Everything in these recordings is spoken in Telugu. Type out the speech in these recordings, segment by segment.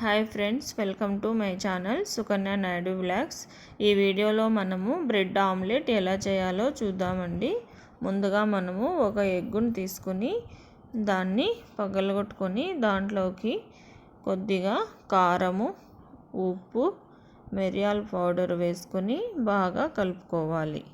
Hi friends, welcome to my channel Sukanya Naidu vlogs. ఈ వీడియోలో మనము బ్రెడ్ ఆమ్లెట్ ఎలా చేయాలో చూద్దామండి. ముందుగా మనము ఒక ఎగ్గును తీసుకుని దాన్ని పగలగొట్టుకొని దాంట్లోకి కొద్దిగా కారము, ఉప్పు, మిరియాల పౌడర్ వేసుకొని బాగా కలుపుకోవాలి.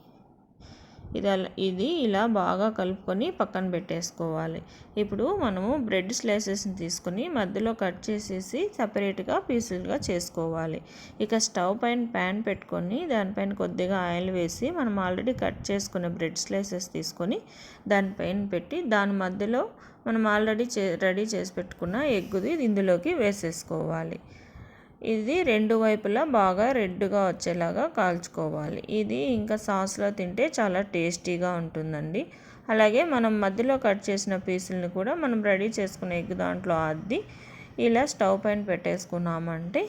ఇది ఇలా బాగా కలుపుకొని పక్కన పెట్టేసుకోవాలి. ఇప్పుడు మనము బ్రెడ్ స్లైసెస్ని తీసుకొని మధ్యలో కట్ చేసేసి సపరేట్గా పీసులుగా చేసుకోవాలి. ఇక స్టవ్ పైన ప్యాన్ పెట్టుకొని దానిపైన కొద్దిగా ఆయిల్ వేసి మనం ఆల్రెడీ కట్ చేసుకున్న బ్రెడ్ స్లైసెస్ తీసుకొని దానిపైన పెట్టి దాని మధ్యలో మనం ఆల్రెడీ రెడీ చేసి పెట్టుకున్న ఎగ్గుది ఇందులోకి వేసేసుకోవాలి. ఇది రెండు వైపులా బాగా రెడ్గా వచ్చేలాగా కాల్చుకోవాలి. ఇది ఇంకా సాస్లో తింటే చాలా టేస్టీగా ఉంటుందండి. అలాగే మనం మధ్యలో కట్ చేసిన పీసులను కూడా మనం రెడీ చేసుకున్న ఎగ్ దాంట్లో అద్ది ఇలా స్టవ్ పైన పెట్టేసుకున్నామంటే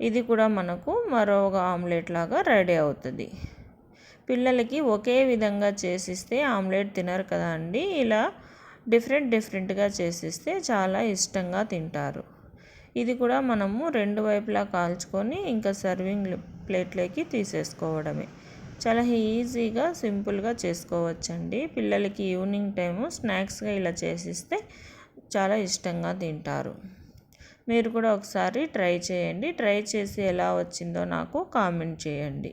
ఇది కూడా మనకు మరొక ఆమ్లెట్ లాగా రెడీ అవుతుంది. పిల్లలకి ఒకే విధంగా చేసిస్తే ఆమ్లెట్ తినరు కదా అండి. ఇలా డిఫరెంట్గా చేసిస్తే చాలా ఇష్టంగా తింటారు. ఇది కూడా మనము రెండు వైపులా కాల్చుకొని ఇంకా సర్వింగ్ ప్లేట్లోకి తీసేసుకోవడమే. చాలా ఈజీగా సింపుల్గా చేసుకోవచ్చండి. పిల్లలకి ఈవినింగ్ టైము స్నాక్స్గా ఇలా చేసిస్తే చాలా ఇష్టంగా తింటారు. మీరు కూడా ఒకసారి ట్రై చేయండి. ట్రై చేసి ఎలా వచ్చిందో నాకు కామెంట్ చేయండి.